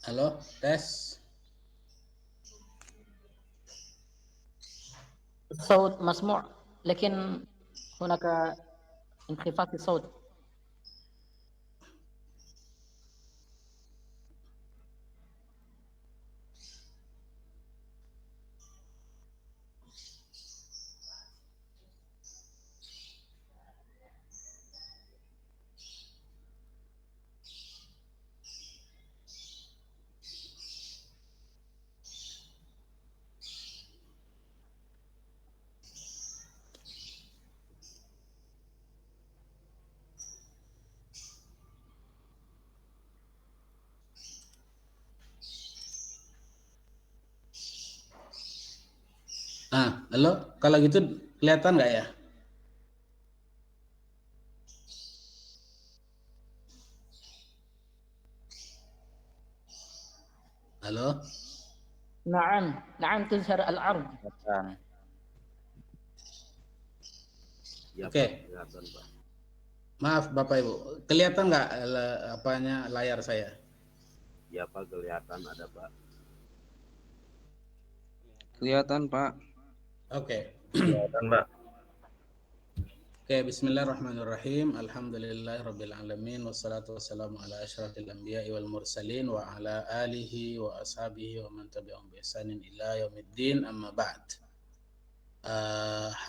Halo, tes. الصوت مسموع لكن هناك انخفاض في الصوت. Halo, kalau gitu kelihatan nggak ya? Halo, نعم نعم تظهر العرض. Kelihatan. Ya oke. Pak, kelihatan Pak. Maaf Bapak Ibu, kelihatan nggak apanya layar saya? Ya Pak, kelihatan ada Pak. Kelihatan Pak. Oke. Kelihatan Pak. Oke, bismillahirrahmanirrahim. Alhamdulillahirabbil alamin wassalatu wassalamu ala asyrafil anbiya'i wal mursalin wa ala alihi wa ashabihi wa man tabi'ahum bi ihsanin ila yaumiddin amma ba'd.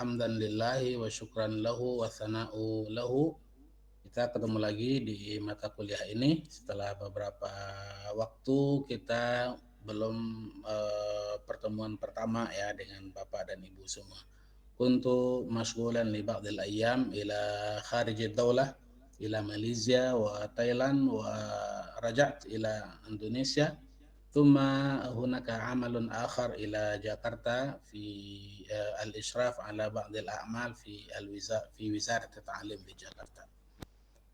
Hamdan lillahi wa syukran lahu wa thana'u lahu. Kita ketemu lagi di mata kuliah ini setelah beberapa waktu kita belum pertemuan pertama ya dengan Bapak dan Ibu semua. Kuntu mashghulan li ba'dil ayyam ila kharij ad-daulah ila Malaysia wa Thailand wa raja'at ila Indonesia. ثم هناك عمل آخر إلى جاكرتا في الإشراف على بعض الأعمال في وزارة التعليم di Jakarta.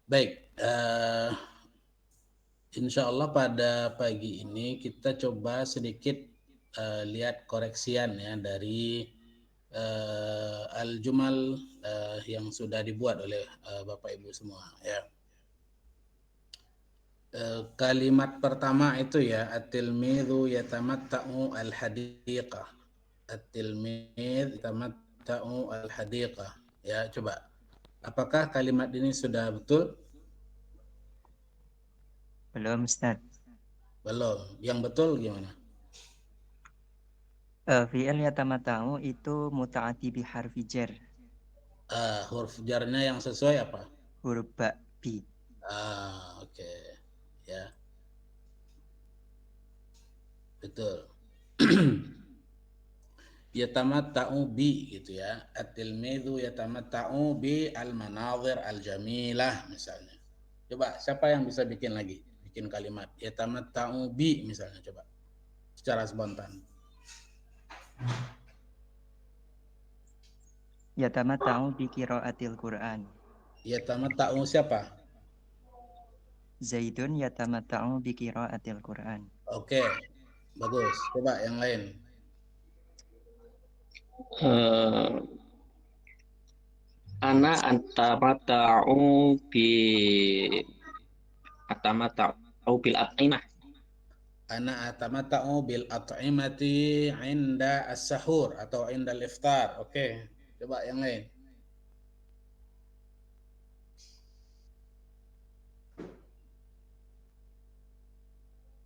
Baik, insya Allah pada pagi ini kita coba sedikit lihat koreksian ya dari al-jumal yang sudah dibuat oleh Bapak Ibu semua ya. Kalimat pertama itu ya, at-tilmidhu yatamatta'u al-hadiqah. At-tilmidh yatamatta'u al-hadiqah. Ya, coba. Apakah kalimat ini sudah betul? Belum, Ustaz. Belum. Yang betul gimana? Fi'il yatamata'u itu muta'ati bi harfi jar. Huruf jarnya yang sesuai apa? Huruf ba, bi. Oke. Ya. Betul. Yatamatta'u bi gitu ya. At-tilmidhu yatamatta'u bi al-manazir al-jamilah misalnya. Coba siapa yang bisa bikin lagi? Bikin kalimat yatamatta'u bi misalnya coba. Secara spontan. Yatamata'u bi qiraatil Qur'an. Yatamatta'u siapa? Zaidun yatamata'u bi qiraatil Qur'an. Oke. Bagus. Coba yang lain. Ana atamata'u bi atamata'u bil at'imah. Ana atamatta'u bil at'imati 'inda as-sahur atau 'inda al-iftar. Oke. Coba yang lain.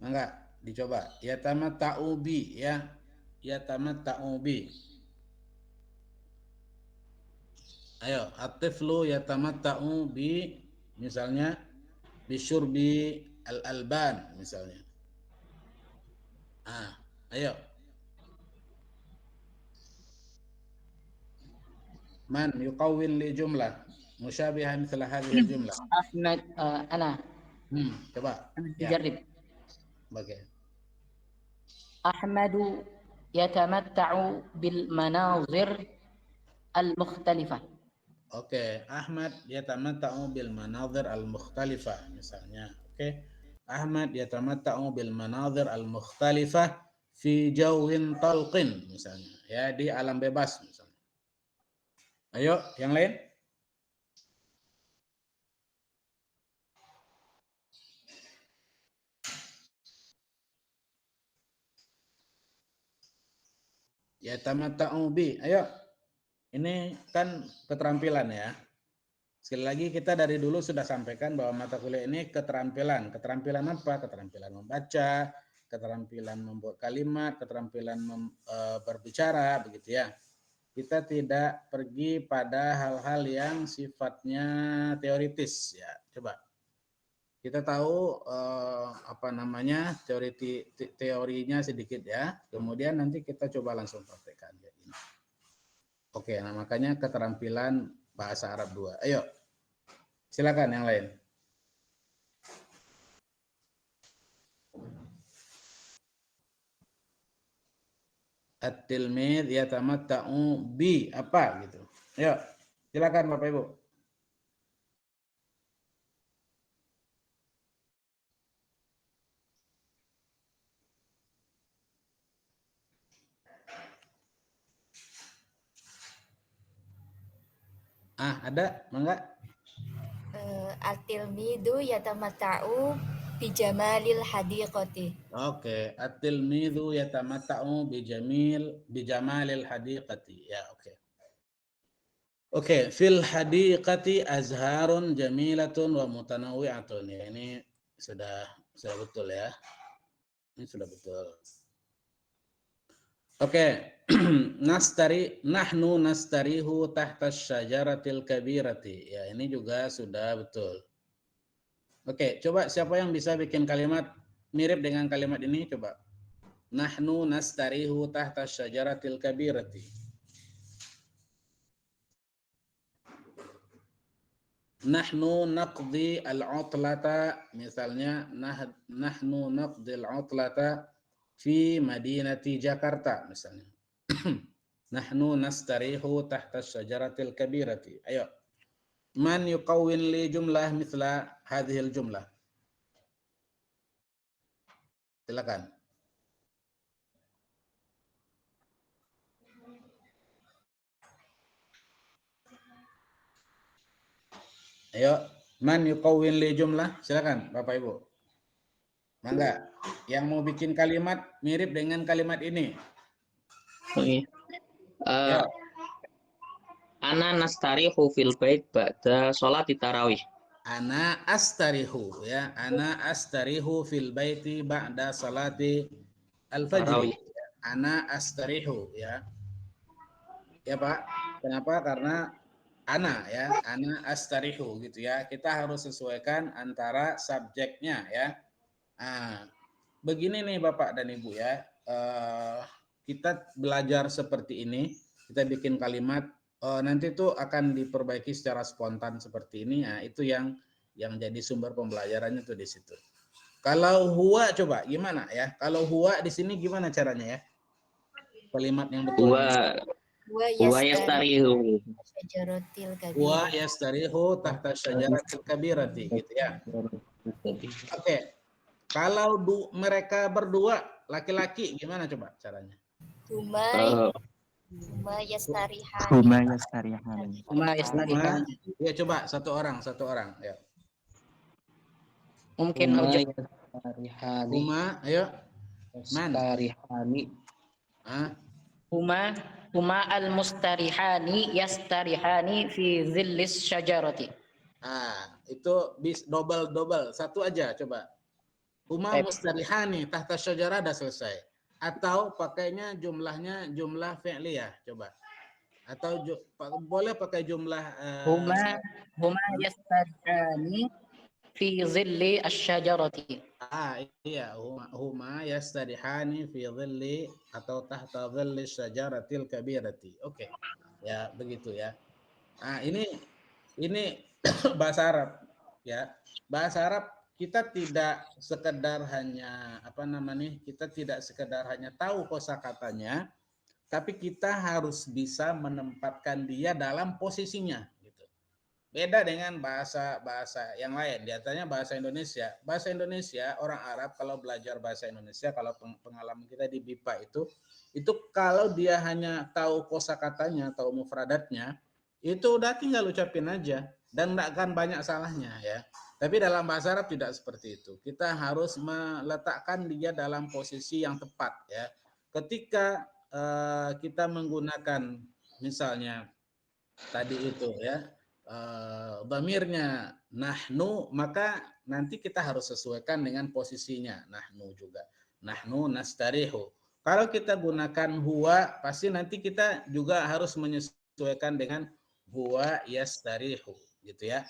Enggak, dicoba. Yatamatta'u bi ya. Yatamatta'u bi. Ayo, at-tiflu yatamatta'u bi misalnya bisyurbi al-alban misalnya. Ayo. Man yuqawwil li jumlah musyabihan mithla hadhihi al-jumlah. أحمد أنا Coba. Ya, أجرب. bagai. أحمد يتمتع بالمناظر المختلفة. Oke, Ahmad yatamatta'u bil manazir al-mukhtalifah misalnya. Oke. Ahmad yatamatta'u bil manazir al-mukhtalifah fi jawin talqin misalnya. Ya, di alam bebas misalnya. Ayo, yang lain. Yatamatta'u bi. Ayo. Ini kan keterampilan ya. Sekali lagi kita dari dulu sudah sampaikan bahwa mata kuliah ini keterampilan. Keterampilan apa? Keterampilan membaca, keterampilan membuat kalimat, keterampilan berbicara, begitu ya. Kita tidak pergi pada hal-hal yang sifatnya teoritis ya. Coba kita tahu teorinya sedikit ya. Kemudian nanti kita coba langsung praktekkan ya. Oke, nah makanya keterampilan bahasa Arab 2. Ayo, silakan yang lain. At-tilmidz yatamatta'u bi apa gitu. Ayo, silakan Bapak Ibu. Ada? Mangga? At-tilmidzu yatamatta'u bijamalil hadiqati. Oke, at-tilmidzu yatamatta'u bijamalil hadiqati. Ya, oke. Oke, fil hadiqati azharun jamilatun wa mutanawwi'atun. Ya, ini sudah betul ya. Ini sudah betul. Oke, nahnu nastarihu tahta syajaratil kabirati. Ya, ini juga sudah betul. Oke, coba siapa yang bisa bikin kalimat mirip dengan kalimat ini? Coba. Nahnu nastarihu tahta syajaratil kabirati. Nahnu naqdi al-utlata, misalnya nahnu naqdi al-utlata fi madinati Jakarta misalnya. Nahnu nastarihu tahta syajaratil kabirati. Ayo. Man yuqawwin li jumlah mithla hadhil jumlah. Silakan. Ayo, man yuqawwin li jumlah. Silakan Bapak Ibu. Mangga, yang mau bikin kalimat mirip dengan kalimat ini. Ana nastarihu fil bait ba'da sholat tarawih. Ana astarihu ya. Ana astarihu fil baiti ba'da salati al-fajr. Ana astarihu ya. Ya Pak. Kenapa? Karena ana ya. Ana astarihu gitu ya. Kita harus sesuaikan antara subjeknya ya. Nah, begini nih Bapak dan Ibu ya, kita belajar seperti ini, kita bikin kalimat, nanti tuh akan diperbaiki secara spontan seperti ini. Nah, itu yang jadi sumber pembelajarannya tuh di situ. Kalau huwa coba gimana ya? Kalau huwa di sini gimana caranya ya? Kalimat yang betul. Huwa yastarihu Huwa yastarihu tahta syajaratil kabirati gitu ya. Oke. Kalau mereka berdua laki-laki gimana coba caranya? Huma yastarihani. Huma yastarihani. Huma yastarihani. Ya coba satu orang ya. Mungkin Huma, ayo. Yastarihani. Huma al-mustarihani yastarihani fi dhillis syajarati. Itu double satu aja coba. Huma mustarihani tahta syajarah dah selesai. Atau pakainya jumlahnya jumlah fi'liyah coba. Atau boleh pakai jumlah huma yastarihani fi dhilli asy-syajarati. Iya, huma yastarihani fi dhilli atau tahta dhilli syajaratil kabirati. Oke. Ya, begitu ya. Ini bahasa Arab ya. Bahasa Arab kita tidak sekedar hanya kita tidak sekedar hanya tahu kosakatanya, tapi kita harus bisa menempatkan dia dalam posisinya gitu. Beda dengan bahasa yang lain, diantaranya bahasa Indonesia. Bahasa Indonesia, orang Arab kalau belajar bahasa Indonesia, kalau pengalaman kita di BIPA itu kalau dia hanya tahu kosakatanya, tahu mufradatnya, itu udah tinggal ucapin aja dan enggak akan banyak salahnya ya. Tapi dalam bahasa Arab tidak seperti itu. Kita harus meletakkan dia dalam posisi yang tepat ya. Ketika kita menggunakan misalnya tadi itu ya dhamirnya nahnu, maka nanti kita harus sesuaikan dengan posisinya nahnu juga. Nahnu nastarihu. Kalau kita gunakan huwa, pasti nanti kita juga harus menyesuaikan dengan huwa yastarihu, gitu ya.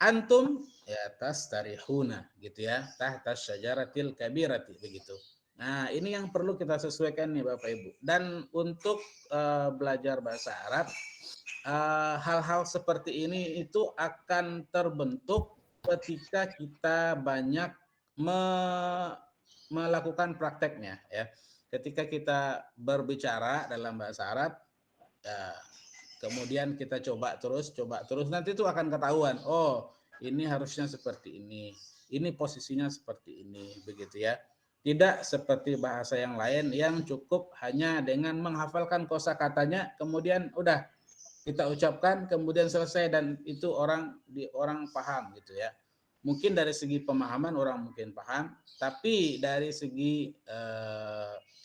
Antum ya tastarihuna, gitu ya. Tahta syajaratil kabirati, begitu. Nah, ini yang perlu kita sesuaikan nih Bapak Ibu. Dan untuk belajar bahasa Arab, hal-hal seperti ini itu akan terbentuk ketika kita banyak melakukan prakteknya, ya. Ketika kita berbicara dalam bahasa Arab, ya, kemudian kita coba terus, nanti itu akan ketahuan. Oh, ini harusnya seperti ini posisinya seperti ini, begitu ya. Tidak seperti bahasa yang lain yang cukup hanya dengan menghafalkan kosakatanya, kemudian udah kita ucapkan, kemudian selesai, dan itu orang paham, gitu ya. Mungkin dari segi pemahaman orang mungkin paham, tapi dari segi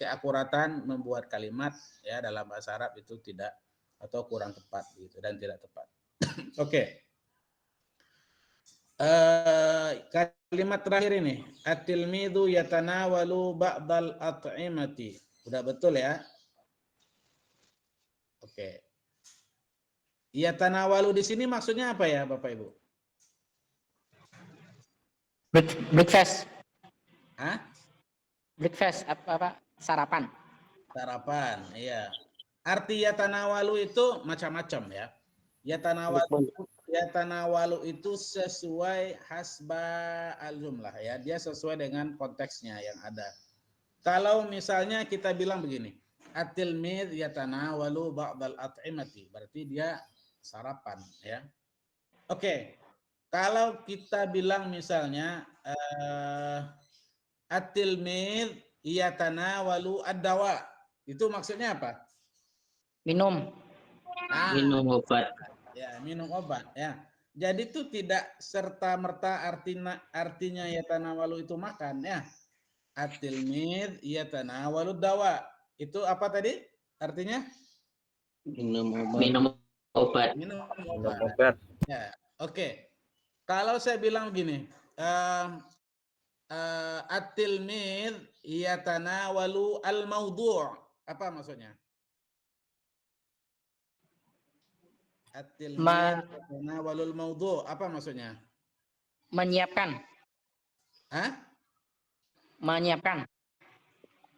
keakuratan membuat kalimat ya dalam bahasa Arab itu tidak, atau kurang tepat gitu, dan tidak tepat. Oke. Kalimat terakhir ini, at-tilmidhu yatanawalu ba'dal at'imati. Udah betul ya? Oke. Yatanawalu di sini maksudnya apa ya Bapak Ibu? Breakfast. Hah? Breakfast apa sarapan. Sarapan, iya. Arti yatanawalu itu macam-macam ya. Yatanawalu itu sesuai hasba al-jumlah ya. Dia sesuai dengan konteksnya yang ada. Kalau misalnya kita bilang begini, at-tilmidh yatanawalu ba'dal at'imati, berarti dia sarapan ya. Oke. Kalau kita bilang misalnya at-tilmidh yatanawalu ad-dawa, itu maksudnya apa? Minum. Minum obat. Ya, minum obat ya. Jadi itu tidak serta-merta artinya yatanawalu itu makan ya. At-tilmidh yatanawalu dawa. Itu apa tadi artinya? Minum obat. Minum Minum obat. obat. Ya, oke. Kalau saya bilang begini, at-tilmidh yatanawalu al-mawdu', apa maksudnya? At-tilmidh yatanawalu al-mawdu', apa maksudnya? Menyiapkan. Hah? Menyiapkan.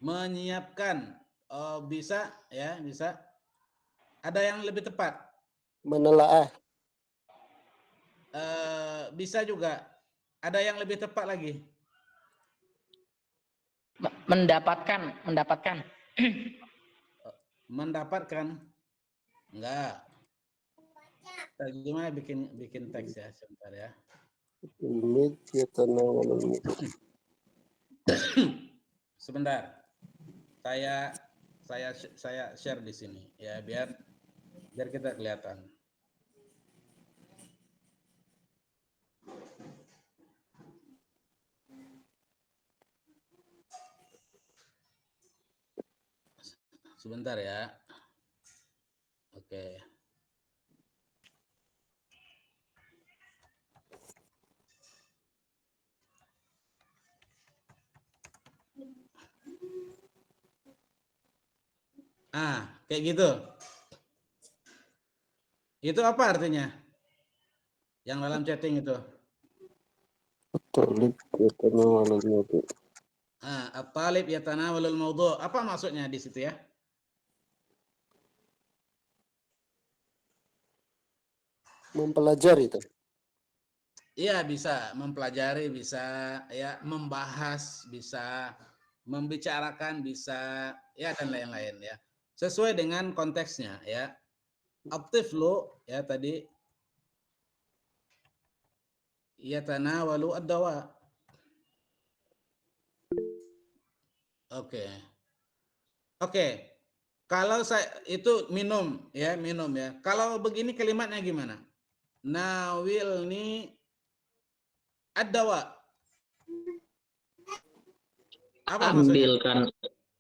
Menyiapkan. Oh, bisa ya, bisa. Ada yang lebih tepat? Menelaah. Bisa juga. Ada yang lebih tepat lagi? Mendapatkan. Mendapatkan? Enggak. Gimana bikin teks ya, sebentar ya. Sebentar. Saya share di sini ya, biar kita kelihatan. Sebentar ya. Oke. Kayak gitu. Itu apa artinya? Yang dalam chatting itu. At-talib yatanawalul mawdu'. Apa maksudnya di situ ya? Mempelajari itu. Iya, bisa mempelajari, bisa ya membahas, bisa membicarakan, bisa ya, dan lain-lain ya. Sesuai dengan konteksnya ya. At-tiflu ya tadi yatanawalu ad-dawa. Oke. Kalau saya itu minum ya. Kalau begini kalimatnya gimana? Nawilni ad-dawa. Apa maksudnya?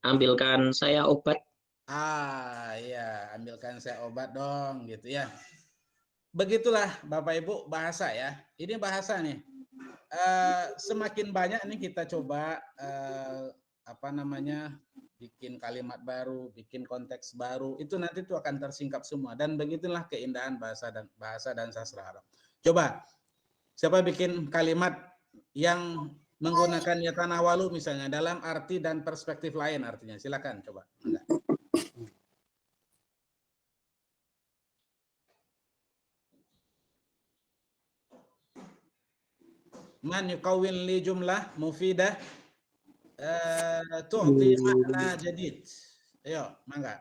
Ambilkan saya obat. Ya, ambilkan saya obat dong, gitu ya. Begitulah Bapak Ibu bahasa ya. Ini bahasa nih. Semakin banyak nih kita coba bikin kalimat baru, bikin konteks baru, itu nanti itu akan tersingkap semua. Dan begitulah keindahan bahasa dan sastra Arab. Coba, siapa bikin kalimat yang menggunakan yatanawalu misalnya dalam arti dan perspektif lain artinya? Silakan coba. Enggak. Man yukawin li jumlah mufidah tu'ti makna jadid. Ayo, mangga.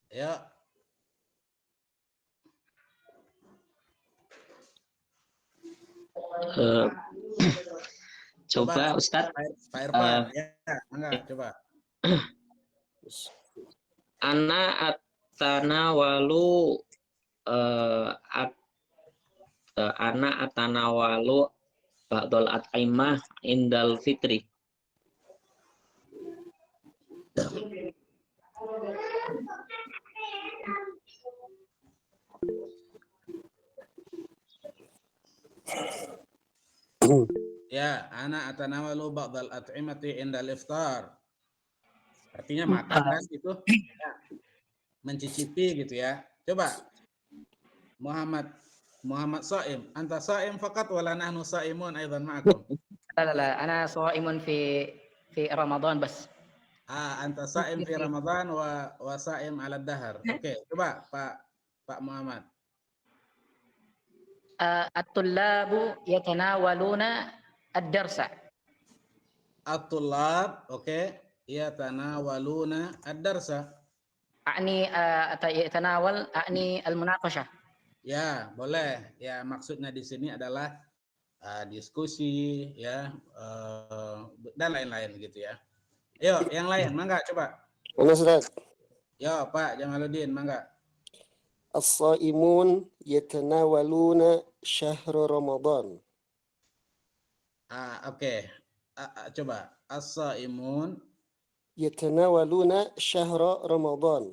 Ayo. Coba Ustadz. Pak Irfan, ya, mangga, coba. Ana atanawalu ana atanawalu ba'dul at'imah indal fitri. Ya, ana atanawalu ba'dal at'imati indal iftar. Artinya makan kan itu. Ya. Mencicipi gitu ya. Coba. Muhammad Saim, anta saim faqat wala nahnu saimun aidan ma'akum. لا أنا صائم في رمضان بس. Anta saim fi Ramadan wa saim ala dahar. Oke, coba Pak Muhammad. الطلاب يتناولون الدرس. At-tullab, oke, yatanawaluna ad-darsa. أعني يتناول أعني المناقشة. Ya, boleh. Ya, maksudnya di sini adalah diskusi ya dan lain-lain gitu ya. Yuk, yang lain, mangga coba. Mana Ustaz? Yo, Pak Jamaluddin, mangga. As-saimun yatanawaluna syahra Ramadan. Oke. Coba. As-saimun Yatanawaluna syahra Ramadan.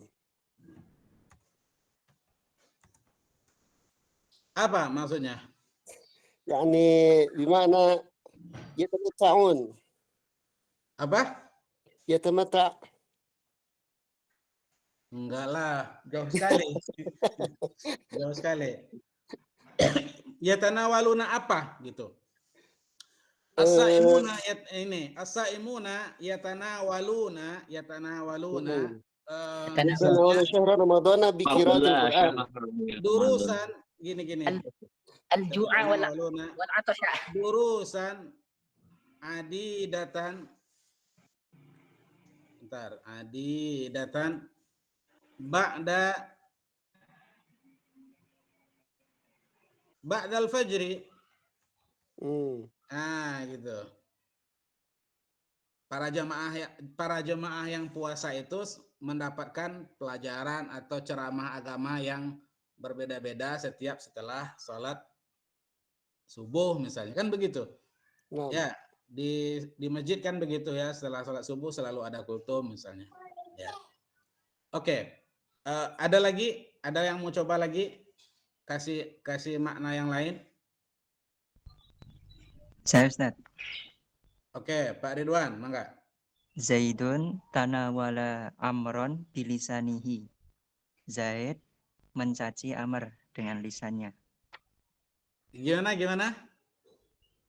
apa maksudnya? Yani bimana yatamatta'un. Apa? Yatamata'. Enggak lah, jauh sekali. Jauh sekali. Yatanawaluna apa gitu? As-saimuna as-saimuna yatanawaluna Yatanawaluna syahra Ramadana bi qiraatil Qur'an. durusan gini. الجوع Yatanawaluna والعطش. durusan adidatan ba'dal fajri. Gitu. Para jemaah yang puasa itu mendapatkan pelajaran atau ceramah agama yang berbeda-beda setelah sholat subuh misalnya, kan begitu. Ya, di masjid kan begitu ya, setelah sholat subuh selalu ada kultum misalnya. Ya. Oke. Ada lagi? Ada yang mau coba lagi? Kasih makna yang lain? Saya Ustaz. Oke, Pak Ridwan, mangga. Zaidun tanawala amron bilisanihi. Zaid mencaci Amr dengan lisannya. Gimana?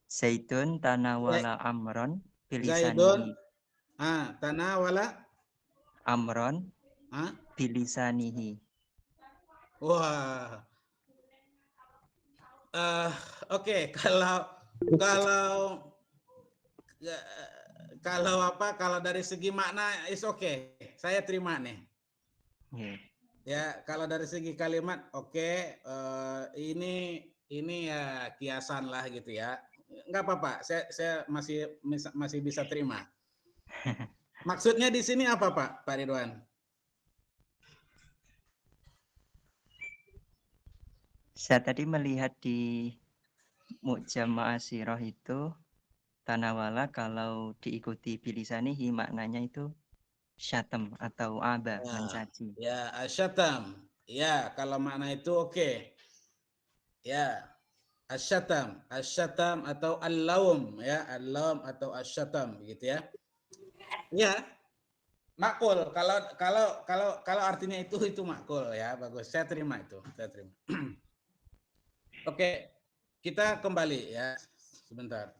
Zaidun tanawala amron Zaidun bilisanihi. tanawala Amron bilisanihi. Wah. Oke, kalau dari segi makna is oke. Saya terima nih. Ya, kalau dari segi kalimat oke, ini ya kiasan lah gitu ya. Enggak apa-apa, saya masih bisa terima. Maksudnya di sini apa Pak Ridwan? Saya tadi melihat di mu'jam ma'asirah itu tanawala kalau diikuti bilisanihi maknanya itu syatam atau aba, mencaci. Ya, asyatam. Ya, kalau makna itu oke. Ya, asyatam atau al-laum ya, al-laum atau asyatam begitu ya. Ya, makul. Kalau artinya itu makul ya, bagus. Saya terima itu, saya terima. Oke, kita kembali ya. Sebentar.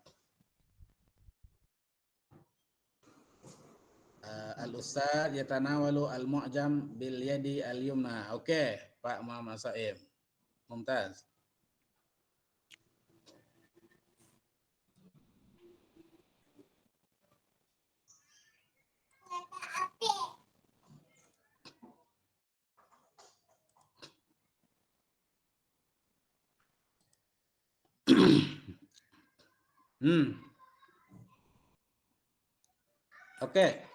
Al-ustaz yatanawalu al-mu'jam bil yadi al-yumna. Oke, Pak Muhammad Saim. Mumtaz. Oke.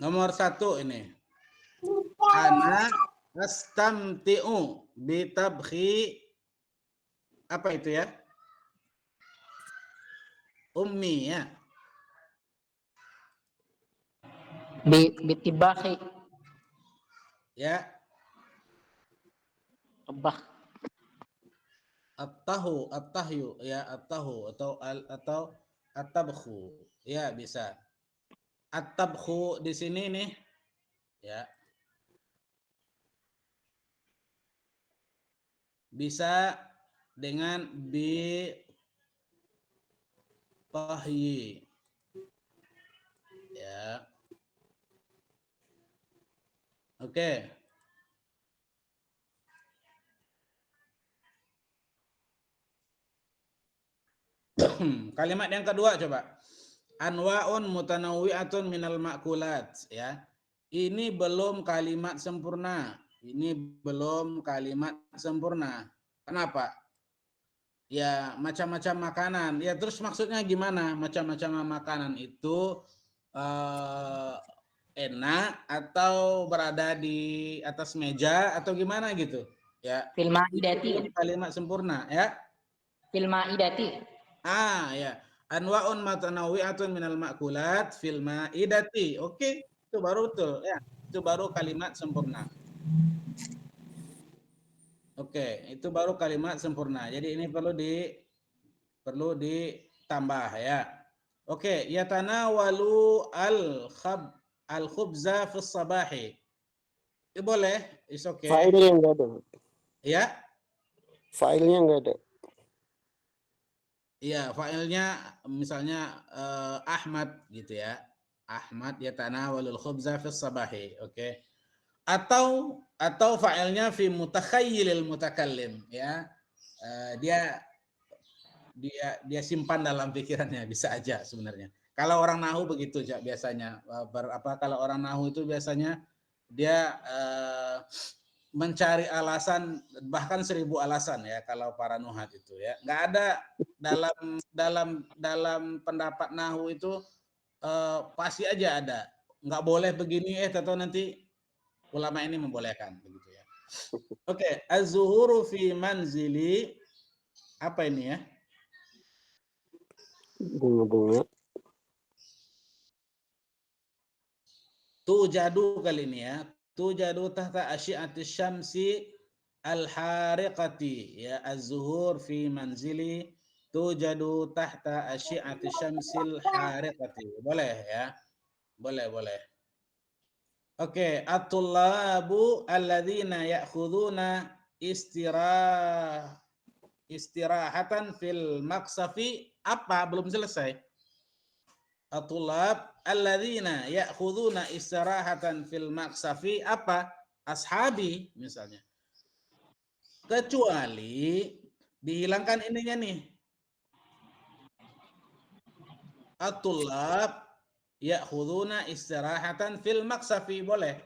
Nomor 1 ini. Ana astamti'u bitabkhi apa itu ya? Ummi ya. Bitibakhi. Ya. Tabakh. At-tahyu ya, at-tahu atau at-tabkhu. Ya, bisa. At-tabkhu di sini nih ya. Bisa dengan bi tahyi. Ya. Oke. Kalimat yang kedua coba. Anwa'un mutanawwi'atun minal ma'kulat ya. Ini belum kalimat sempurna. Ini belum kalimat sempurna. Kenapa? Ya, macam-macam makanan. Ya, terus maksudnya gimana? Macam-macam makanan itu enak atau berada di atas meja atau gimana gitu? Ya. Fil ma'idati. Kalimat sempurna ya. Fil ma'idati. Ya. Anwa'un mutanawwi'atun minal ma'kulat fil ma'idati. Oke, itu baru betul ya. Itu baru kalimat sempurna. Oke, itu baru kalimat sempurna. Jadi ini perlu ditambah ya. Oke, yatanawalu al-khubza fi sabahi. Itu boleh, is okay. Fa'ilnya enggak ada. Ya? Fa'ilnya enggak ada. Iya, fa'ilnya misalnya Ahmad gitu ya. Ahmad yatanawalul khubza fi sabahi, oke. Atau fa'ilnya fi mutakhayyilil mutakallim ya. Dia simpan dalam pikirannya, bisa aja sebenarnya. Kalau orang nahu begitu biasanya. Kalau orang nahu itu biasanya dia mencari alasan bahkan 1000 alasan ya kalau para nuhat itu ya. Nggak ada dalam pendapat nahu itu pasti aja ada. Nggak boleh begini atau nanti ulama ini membolehkan begitu ya. Oke, az-zuhuru fi manzili apa ini ya? Bunga-bunga. Tujadu kali ini ya. Tujadu tahta asyi'ati syamsi al-hariqati ya, az-zuhur fi manzili tujadu tahta asyi'ati syamsil hariqati. Boleh ya? Boleh. Oke, at-tullabu alladzina ya'khuduna istirahatan fil maqsafi apa? Belum selesai. At-tullab alladzina ya'khuduna istirahatan fil maqsafi apa? Ashabi misalnya. Kecuali dihilangkan ininya nih. At-tullab ya'khuduna istirahatan fil maqsafi boleh.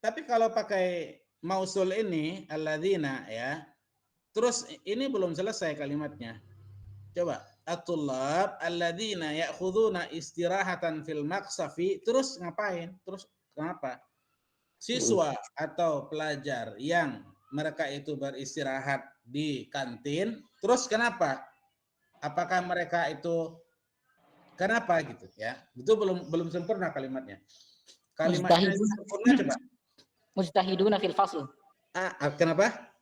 Tapi kalau pakai mausul ini alladzina ya. Terus ini belum selesai kalimatnya. Coba at-tullab alladzina ya'khuduna istirahatan fil maqsafi, terus ngapain? Terus kenapa? Siswa atau pelajar yang mereka itu beristirahat di kantin Terus kenapa? Apakah mereka itu kenapa gitu ya? Itu belum sempurna kalimatnya. Kalimatnya itu sempurna coba. Mujtahiduna fil fasl. Kenapa?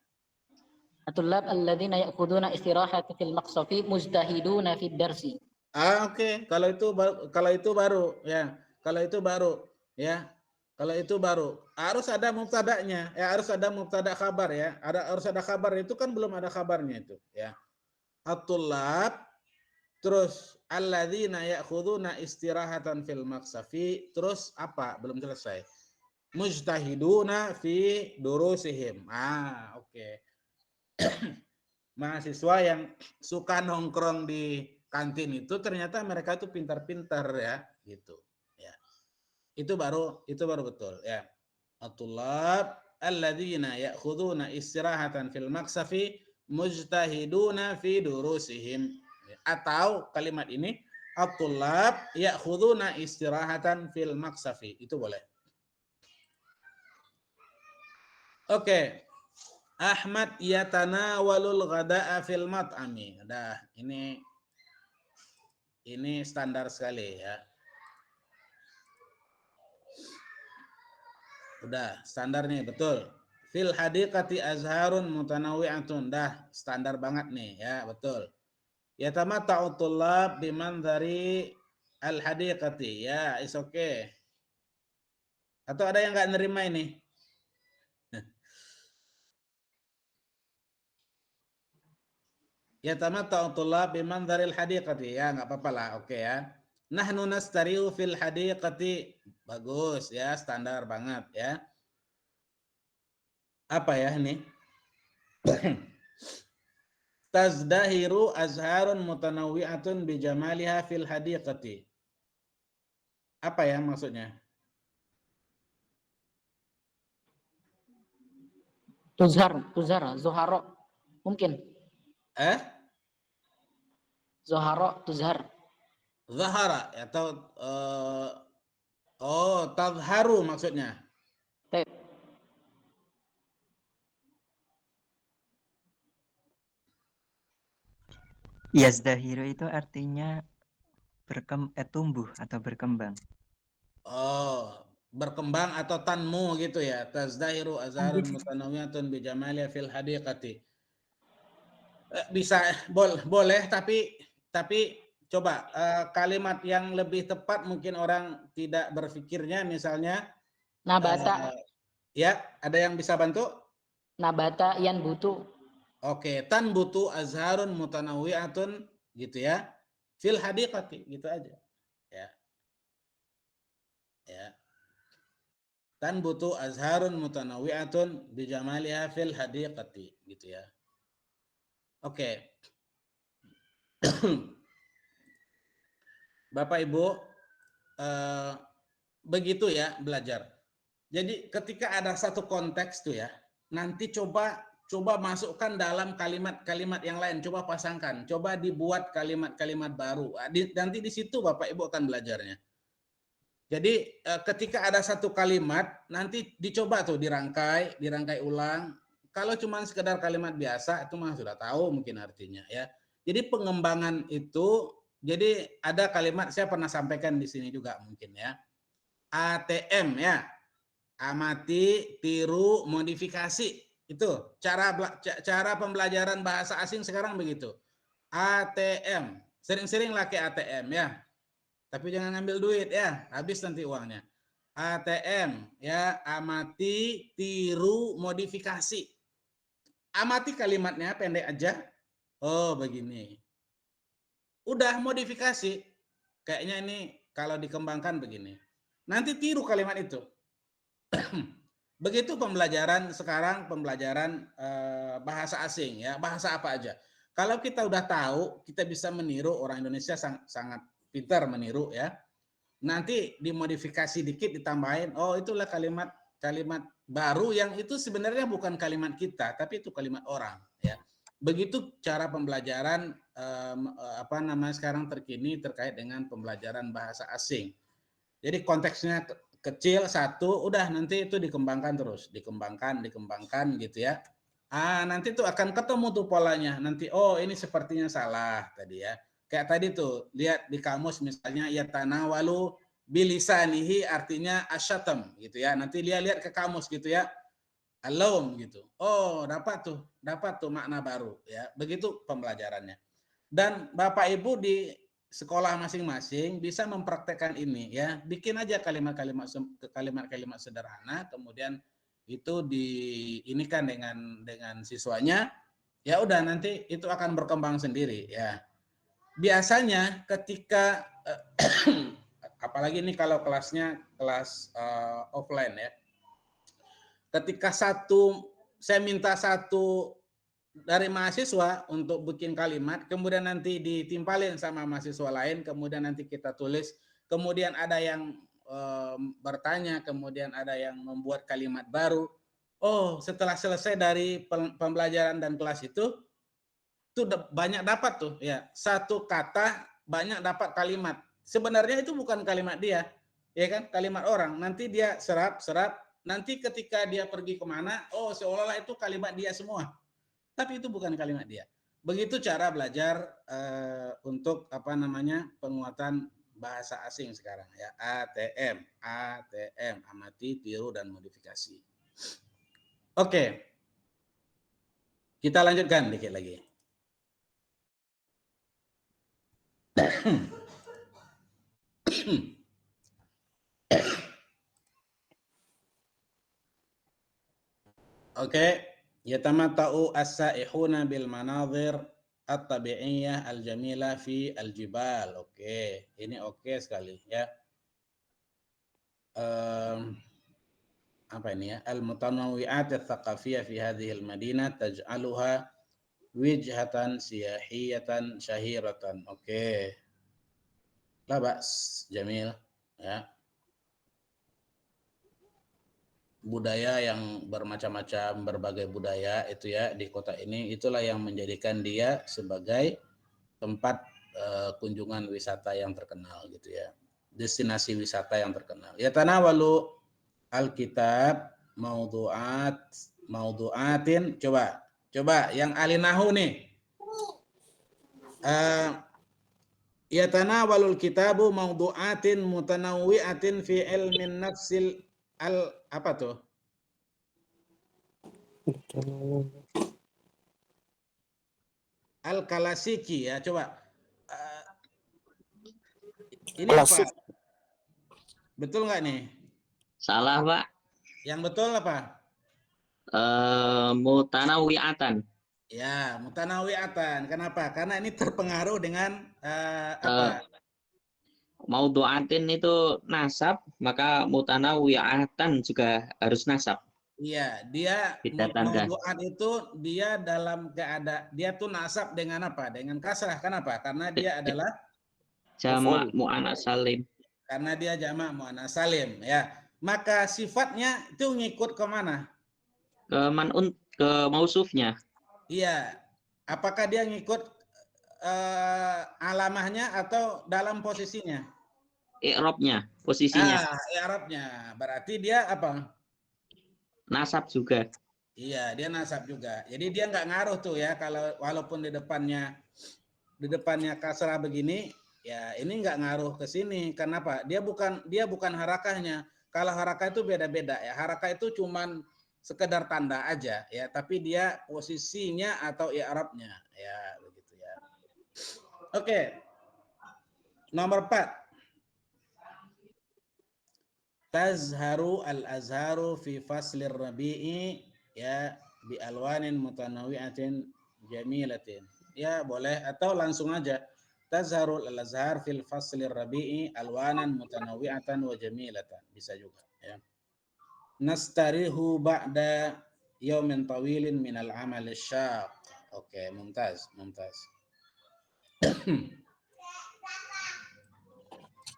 At-tullab alladziina ya'khuduna istirahata fil maqsafi mujtahiduna fid darsi. Oke. Kalau itu baru ya. Kalau itu baru ya. Kalau itu baru harus ada mubtada'nya ya, harus ada mubtada khabar ya. Harus ada kabar, itu kan belum ada kabarnya itu ya. At-tullab terus alladzina ya'khuduna istirahatan fil maqsafi, terus apa? Belum selesai. Mujtahiduna fi durusihim. Oke. Mahasiswa yang suka nongkrong di kantin itu ternyata mereka itu pintar-pintar ya, gitu. Ya. Itu baru betul ya. At-tullab alladzina ya'khuduna istirahatan fil maqsafi mujtahiduna fi durusihim. Atau kalimat ini at-tullab ya'khuduna istirahatan fil maqsafi. Itu boleh. Oke. Ahmad yatanawalul ghada'a fil mat'ami. Ini standar sekali ya. Udah, standar nih, betul. Fil hadiqati azharun mutanawwi'atun. Standar banget nih ya, betul. Yatamatta'u tullab bimanzari al hadiqati. Ya, is okay. Atau ada yang enggak nerima ini? Yatamatta'u tullab bimanzari al hadiqati. Ya, enggak apa-apa lah, oke ya. Nahnu nastariu fil hadiqati. Bagus ya, standar banget ya. Apa ya ini? Tazdahiru azharun mutanawwi'atun bi jamaliha fil hadiqati. Apa ya maksudnya? Zuhara. Mungkin. Zuhara, tuzhar. Zahara atau tadharu maksudnya. Baik. Yazdahiru itu artinya tumbuh atau berkembang. Berkembang atau tanmu gitu ya. Tazdahiru azharun mutanawwi'atun bi jamaliha fil hadiqati. Bisa boleh tapi coba kalimat yang lebih tepat mungkin orang tidak berpikirnya, misalnya Nabata. Ya, ada yang bisa bantu? Nabata yanbutu. Oke, tanbutu azharun mutanawwi'atun gitu ya. Fil hadiqati gitu aja. Ya. Ya. Tanbutu azharun mutanawwi'atun bi jamaliha fil hadiqati gitu ya. Oke. Bapak Ibu, begitu ya belajar. Jadi ketika ada satu konteks tuh ya, nanti coba masukkan dalam kalimat-kalimat yang lain, coba pasangkan, coba dibuat kalimat-kalimat baru. Nanti di situ Bapak Ibu akan belajarnya. Jadi ketika ada satu kalimat, nanti dicoba tuh dirangkai ulang. Kalau cuma sekedar kalimat biasa, itu mah sudah tahu mungkin artinya ya. Jadi pengembangan itu, jadi ada kalimat saya pernah sampaikan di sini juga mungkin ya. ATM ya, amati, tiru, modifikasi. Itu cara pembelajaran bahasa asing sekarang begitu. ATM, sering-sering pakai ATM ya. Tapi jangan ngambil duit ya, habis nanti uangnya. ATM ya, amati, tiru, modifikasi. Amati kalimatnya pendek aja. Oh, begini. Udah modifikasi. Kayaknya ini kalau dikembangkan begini. Nanti tiru kalimat itu. Begitu pembelajaran sekarang, bahasa asing ya, bahasa apa aja. Kalau kita udah tahu, kita bisa meniru, orang Indonesia sangat pintar meniru ya. Nanti dimodifikasi dikit, ditambahin, oh itulah kalimat baru yang itu sebenarnya bukan kalimat kita, tapi itu kalimat orang ya. Begitu cara pembelajaran sekarang terkini terkait dengan pembelajaran bahasa asing. Jadi konteksnya kecil satu, udah nanti itu dikembangkan terus, dikembangkan gitu ya. Nanti tuh akan ketemu tuh polanya. Nanti oh ini sepertinya salah tadi ya. Kayak tadi tuh lihat di kamus misalnya yatanawalu bilisanihi artinya asyatam gitu ya. Nanti dia lihat ke kamus gitu ya. Alum gitu. Oh, dapat tuh makna baru ya. Begitu pembelajarannya. Dan Bapak Ibu di sekolah masing-masing bisa mempraktekkan ini ya. Bikin aja kalimat-kalimat sederhana, kemudian itu diinikan dengan siswanya. Ya udah nanti itu akan berkembang sendiri ya. Biasanya ketika apalagi ini kalau kelasnya kelas offline ya. Ketika saya minta satu dari mahasiswa untuk bikin kalimat, kemudian nanti ditimpalin sama mahasiswa lain, kemudian nanti kita tulis, kemudian ada yang bertanya, kemudian ada yang membuat kalimat baru. Oh, setelah selesai dari pembelajaran dan kelas itu banyak dapat tuh ya, satu kata banyak dapat kalimat. Sebenarnya itu bukan kalimat dia, ya kan, kalimat orang. Nanti dia serap, nanti ketika dia pergi kemana, oh seolah-olah itu kalimat dia semua. Tapi itu bukan kalimat dia. Begitu cara belajar untuk penguatan bahasa asing sekarang ya. ATM, amati, tiru, dan modifikasi. Oke. Kita lanjutkan dikit lagi. Oke. Yatamatta'u as-sa'ihuna bil manazir at-tabi'iyyah al-jamilah fi al-jibal. Oke, ini oke sekali ya. Apa ini ya? Al-mutanawwi'at ats-tsaqafiyyah fi hadhihi al-madinah taj'aluha wijhatan siyahiyatan syahiratan. Oke. La ba's, jamil ya. Budaya yang bermacam-macam, berbagai budaya itu ya di kota ini, itulah yang menjadikan dia sebagai tempat kunjungan wisata yang terkenal gitu ya, destinasi wisata yang terkenal. Ya tanawalu alkitab maudhu'atin, coba yang ahli nahwu nih, ya tanawalul kitabu maudhu'atin mutanawwi'atin fi ilmin nafsil apa tuh? Al-Kalasiki ya, coba. Ini Klasik. apa? Betul nggak nih? Salah, Pak. Yang betul apa? Mutanawwi'atan. Ya, mutanawwi'atan. Kenapa? Karena ini terpengaruh dengan apa? Maudhu'atin itu nasab, maka mutanawwi'atan juga harus nasab. Iya, dia Beda tanda. maudhu'at itu dia dalam keadaan dia tuh nasab dengan apa? Dengan kasrah. Kenapa? Karena dia adalah Jamak mu'anats salim. karena dia jamak muannats salim ya. Maka sifatnya itu ngikut ke mana? Ke mausufnya. Iya. Apakah dia ngikut alamahnya atau dalam posisinya? I'rabnya, posisinya. I'rabnya. Berarti dia apa? Nasab juga. Iya, dia nasab juga. Jadi dia nggak ngaruh tuh ya kalau walaupun di depannya kasrah begini, ya ini nggak ngaruh ke sini. Kenapa? Dia bukan harakahnya. Kalau harakah itu beda-beda ya. Harakah itu cuman sekedar tanda aja ya, tapi dia posisinya atau i'rabnya ya begitu ya. Oke. Nomor 4. Tazharu al-azharu fi faslir rabi'i ya bi alwanin mutanawwi'atin jamilatin. Ya boleh atau langsung aja. Tazharu al-azhar fil faslir rabi'i alwanan mutanawwi'atan wa jamilatan. Bisa juga ya. Nastarihu ba'da yaumin tawilin minal amal syaq. Oke, mumtaz.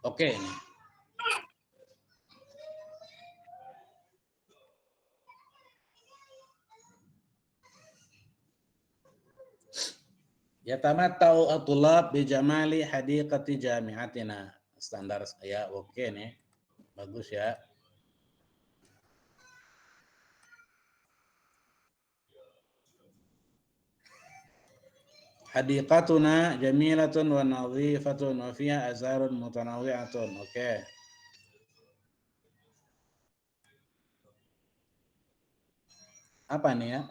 Oke ini. Yatamatta'u at-tulab bi jamali hadiqati jami'atina. Standar ya, oke nih. Bagus ya. Hadiqatuna jamilatun wa nadhifatun wa fiha azharun mutanawwi'atun. Oke. Apa nih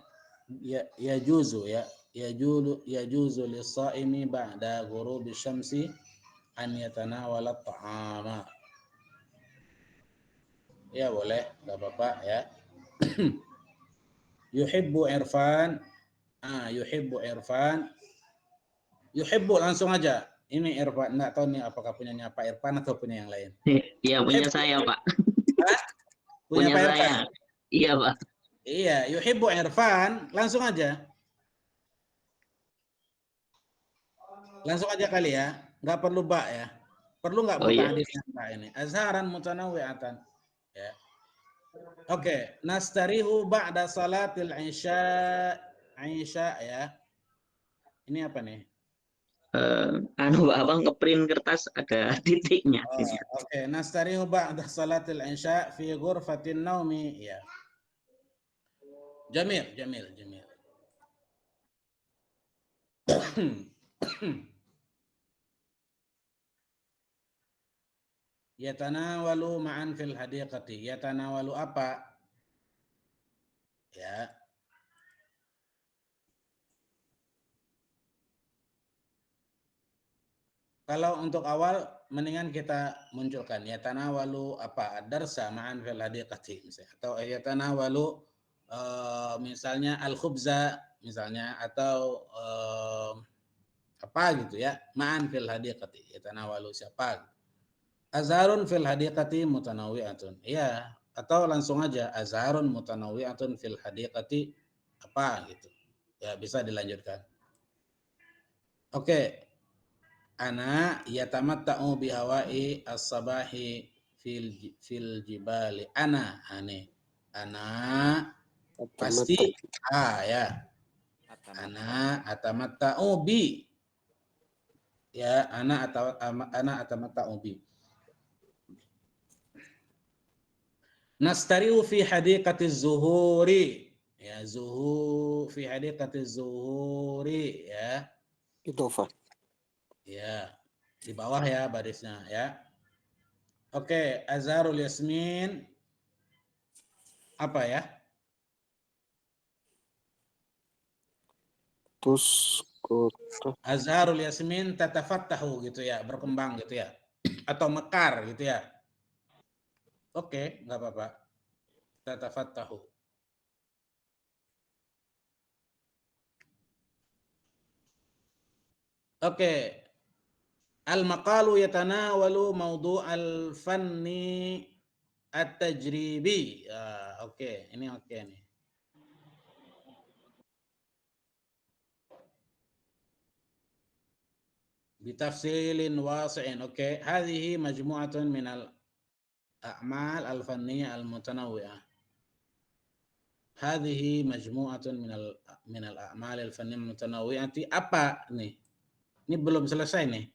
ya? Yajuzu ya. Yajuzu lis-shaimi ba'da ghurubi syamsi an yatanawala at-ta'ama. Ya boleh, enggak apa-apa ya. Yuhibbu Irfan. Yuhibbu Irfan. Yuhibbu langsung aja. Ini Irfan, enggak tahu nih apakah punyanya Pak Irfan atau punya yang lain. Iya, punya saya, Pak. Hah? Punya Pak Irfan? saya. Iya, Pak. Iya, yuhibbu Irfan, langsung aja. Langsung aja kali ya, nggak perlu ba ya. Perlu nggak muta'addidnya ba ini? Azharan mutanawwi'atan. Ya. Oke, nastarihu ba'da salatil isya ya. Ini apa nih? Abang ngeprint kertas ada titiknya. Oke, nastarihu ba'da salatil isya fi ghurfatin naumi ya. Jamil. Yatanawalu ma'an fil hadiqati. Yatanawalu apa? Ya. Kalau untuk awal mendingan kita munculkan yatanawalu apa? Ad-darsa ma'an fil hadiqati misalnya, atau yatanawalu misalnya al-khubza misalnya, atau apa gitu ya, ma'an fil hadiqati. Yatanawalu siapa? Azharun fil hadiqati mutanawwi'atun. Ya, atau langsung aja azharun mutanawwi'atun fil hadiqati apa gitu. Ya, bisa dilanjutkan. Oke. Ana yatamatta'u bihawa'i as-sabahi fil jibali. Ana pasti ya. Ana atamatta'u bi. Ya, ana atamatta'u bi. Nastariu fi hadiqatiz zuhuri. Ya, fi hadiqatiz zuhuri ya. Idhofah. Ya, di bawah ya barisnya ya. Oke, azharul yasmin apa ya? Azharul yasmin tatafattahu gitu ya, berkembang gitu ya. Atau mekar gitu ya. Oke, enggak apa-apa. Tatafattahu. Oke. Al-maqalu yatanawalu mawdu'al fanni at-tajribi. Oke, ini oke nih. Bitafsilin wasi'in. Oke, hadhihi majmu'atun minal a'mal al-fanniyah al-mutanawwi'ah. Hadhihi majmu'atun minal a'mal al-fanniyah al-mutanawwi'ati. Apa nih? Ini belum selesai nih.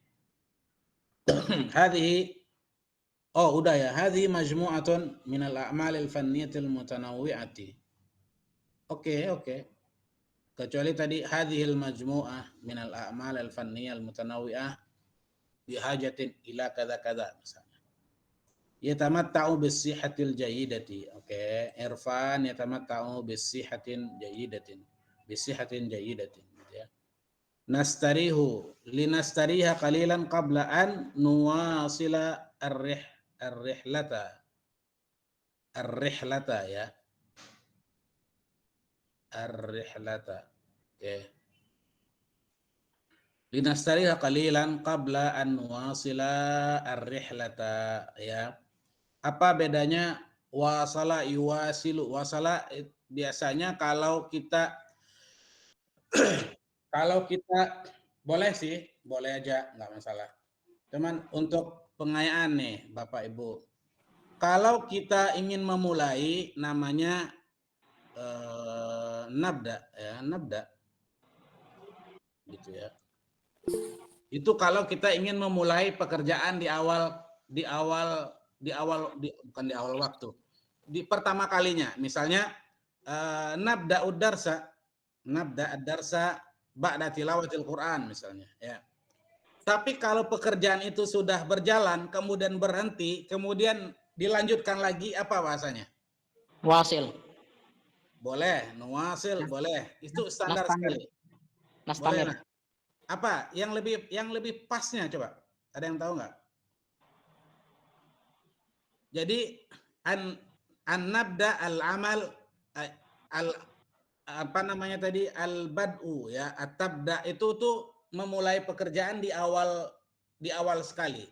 Hadhihi udah ya. Hadhihi majmu'atun minal a'mal al-fanniyah al-mutanawwi'ati. Oke. Kecuali tadi hadhil majmu'ah minal a'mal al-fanniyah al-mutanawwi'ah bihajatin ila kadza misalnya. Yatamatta'u bis-sihhatil jayyidati. Oke, Irfan yatamatta'u bis-sihhatin jayyidatin. Bis-sihhatin jayyidatin gitu ya. Nastarihu linastariha qalilan qabla an nuwasila ar-rihlata. Ar-rihlata ya. Ar-rihlata. Oke. Linastariha qalilan qabla an nuwasila ar-rihlata ya. Apa bedanya wasala yuwasilu? Wasala biasanya kalau kita boleh sih, boleh aja, nggak masalah. Cuman untuk pengayaan nih Bapak Ibu. Kalau kita ingin memulai namanya nabda ya, nabda gitu ya. Itu kalau kita ingin memulai pekerjaan bukan di awal waktu, di pertama kalinya. Misalnya nabda ad-darsa ba'da tilawatil Quran misalnya, ya. Tapi kalau pekerjaan itu sudah berjalan, kemudian berhenti, kemudian dilanjutkan lagi, apa bahasanya? Wasil. Boleh, nuwasil, boleh. Itu standar Nastamir. sekali. Boleh. Nastamir. Nah. Apa yang lebih pasnya coba? Ada yang tahu nggak? Jadi an nabda al-amal al apa namanya tadi al-bad'u ya, at-tabda itu tuh memulai pekerjaan di awal sekali.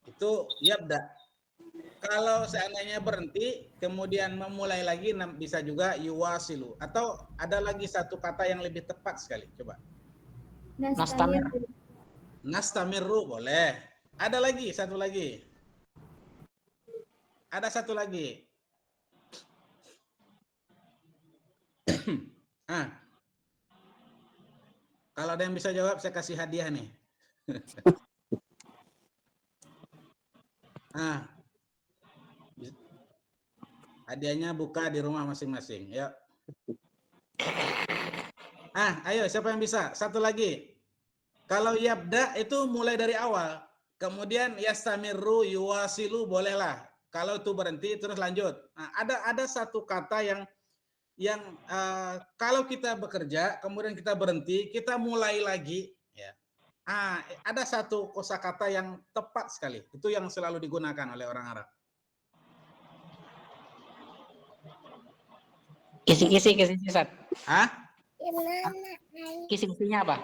Itu yabda. Kalau seandainya berhenti kemudian memulai lagi bisa juga yuwasilu, atau ada lagi satu kata yang lebih tepat sekali, coba. Nastamir. Nastamirru boleh. Ada lagi satu lagi. Ada satu lagi. Kalau ada yang bisa jawab, saya kasih hadiah nih. Hadiahnya buka di rumah masing-masing. Yuk. Ayo siapa yang bisa? Satu lagi. Kalau yabda itu mulai dari awal. Kemudian yastamirru, yuwasilu bolehlah. Kalau itu berhenti terus lanjut. Nah, ada satu kata yang kalau kita bekerja kemudian kita berhenti, kita mulai lagi, ya. Ada satu kosakata yang tepat sekali. Itu yang selalu digunakan oleh orang Arab. Kisi-kisi Ustaz. Kisi-kisinya apa?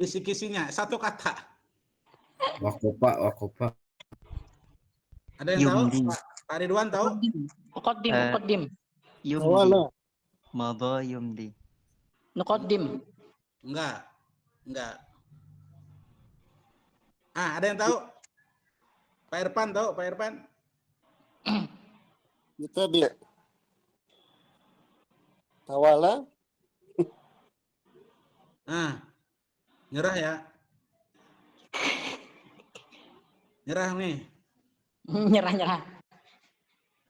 Kisi-kisinya satu kata. Wakopa. Ada yang Yumdi. tahu? Pak Ridwan tahu? Nuqaddim. Yumdi. Madha yumdi. Nuqaddim. Enggak. Ada yang tahu? Pak Irfan tahu? Pak Irfan? Itu dia. Tawala. Nyerah ya. Nyerah nih. Nyerah.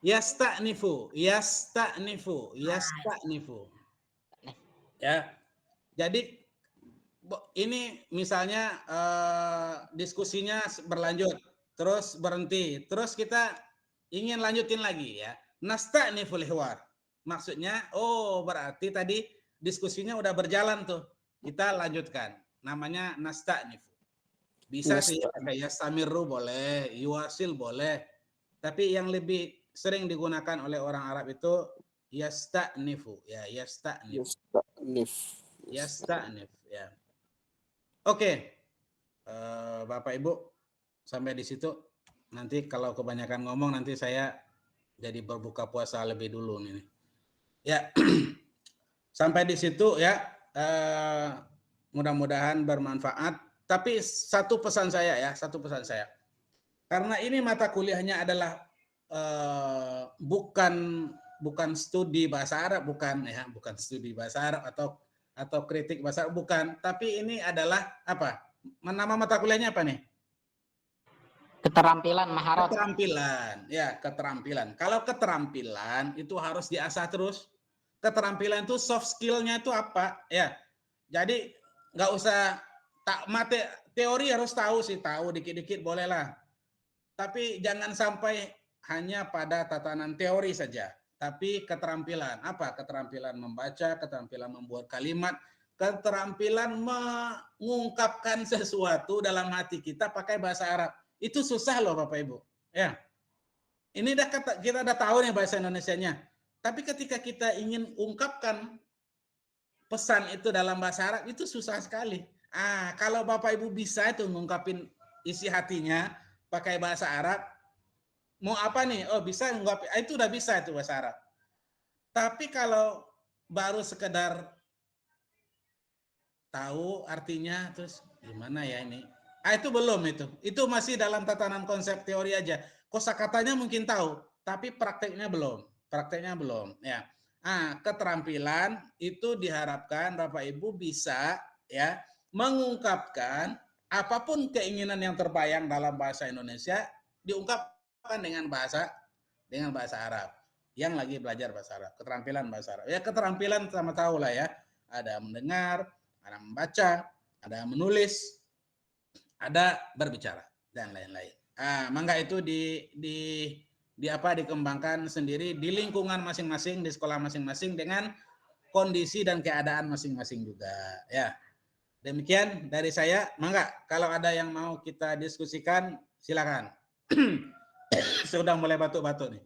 Yasta'nifu. Ya. Jadi ini misalnya diskusinya berlanjut, terus berhenti, terus kita ingin lanjutin lagi ya. Nasta'niful hiwar. Maksudnya, berarti tadi diskusinya udah berjalan tuh. Kita lanjutkan. Namanya nasta'nifu. Bisa sih pakai yastamirru boleh, yuwasil boleh. Tapi yang lebih sering digunakan oleh orang Arab itu yasta'nifu, ya, yasta'nif. Yasta'nif, ya. Oke. Bapak Ibu, sampai di situ. Nanti kalau kebanyakan ngomong nanti saya jadi berbuka puasa lebih dulu nih. Ya. Sampai di situ ya. Mudah-mudahan bermanfaat. Tapi satu pesan saya. Karena ini mata kuliahnya adalah bukan studi bahasa Arab, bukan studi bahasa Arab atau kritik bahasa Arab, bukan. Tapi ini adalah apa? Nama mata kuliahnya apa nih? Keterampilan, maharat. Keterampilan. Kalau keterampilan itu harus diasah terus. Keterampilan itu soft skill-nya itu apa? Ya. Jadi nggak usah teori harus tahu dikit-dikit bolehlah. Tapi jangan sampai hanya pada tatanan teori saja. Tapi keterampilan. Apa? Keterampilan membaca, keterampilan membuat kalimat, keterampilan mengungkapkan sesuatu dalam hati kita pakai bahasa Arab. Itu susah loh Bapak Ibu. Ya. Ini kita udah tahu nih bahasa Indonesianya. Tapi ketika kita ingin ungkapkan pesan itu dalam bahasa Arab, itu susah sekali. Kalau Bapak Ibu bisa itu ngungkapin isi hatinya pakai bahasa Arab, mau apa nih? Bisa ngungkapin, itu udah bisa itu bahasa Arab. Tapi kalau baru sekedar tahu artinya, terus gimana ya ini? Itu belum itu. Itu masih dalam tatanan konsep teori aja. Kosakatanya mungkin tahu, tapi prakteknya belum. Ya. Keterampilan itu diharapkan Bapak Ibu bisa ya mengungkapkan apapun keinginan yang terbayang dalam bahasa Indonesia diungkapkan dengan bahasa Arab. Yang lagi belajar bahasa Arab, keterampilan bahasa Arab. Ya keterampilan sama tahu lah ya. ada mendengar, ada membaca, ada menulis, ada berbicara dan lain-lain. Mangga itu dikembangkan sendiri di lingkungan masing-masing, di sekolah masing-masing dengan kondisi dan keadaan masing-masing juga ya. Demikian dari saya. Mangga kalau ada yang mau kita diskusikan silakan. Sudah mulai batuk-batuk nih.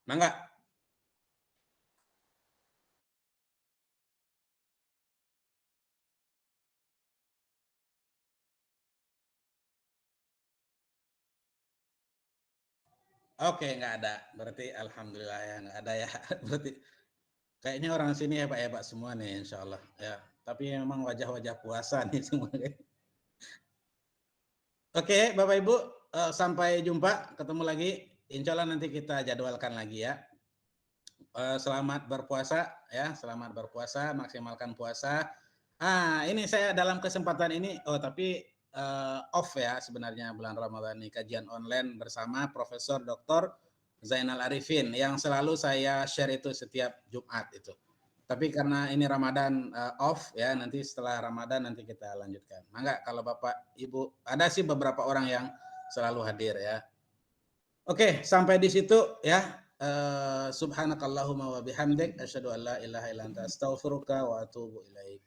Mangga. Oke, nggak ada. Berarti alhamdulillah ya nggak ada ya. Berarti kayaknya orang sini hebat-hebat semua nih, insya Allah ya. Tapi memang wajah-wajah puasa nih semua. Oke, Bapak Ibu, sampai jumpa, ketemu lagi. Insya Allah nanti kita jadwalkan lagi ya. Selamat berpuasa ya, selamat berpuasa, maksimalkan puasa. Ini saya dalam kesempatan ini, tapi off ya sebenarnya bulan Ramadan ini, kajian online bersama Profesor Dr. Zainal Arifin yang selalu saya share itu setiap Jumat itu. Tapi karena ini Ramadan off ya, nanti setelah Ramadan nanti kita lanjutkan. Mangga kalau Bapak Ibu, ada sih beberapa orang yang selalu hadir ya. Oke, sampai di situ ya. Subhanakallahumma wa bihamdik asyhadu an la ilaha illa anta astaghfiruka wa atubu ilaik.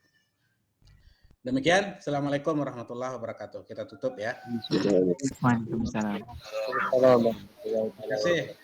Demikian, Assalamualaikum warahmatullahi wabarakatuh. Kita tutup ya. Waalaikumsalam. Salam. Terima kasih.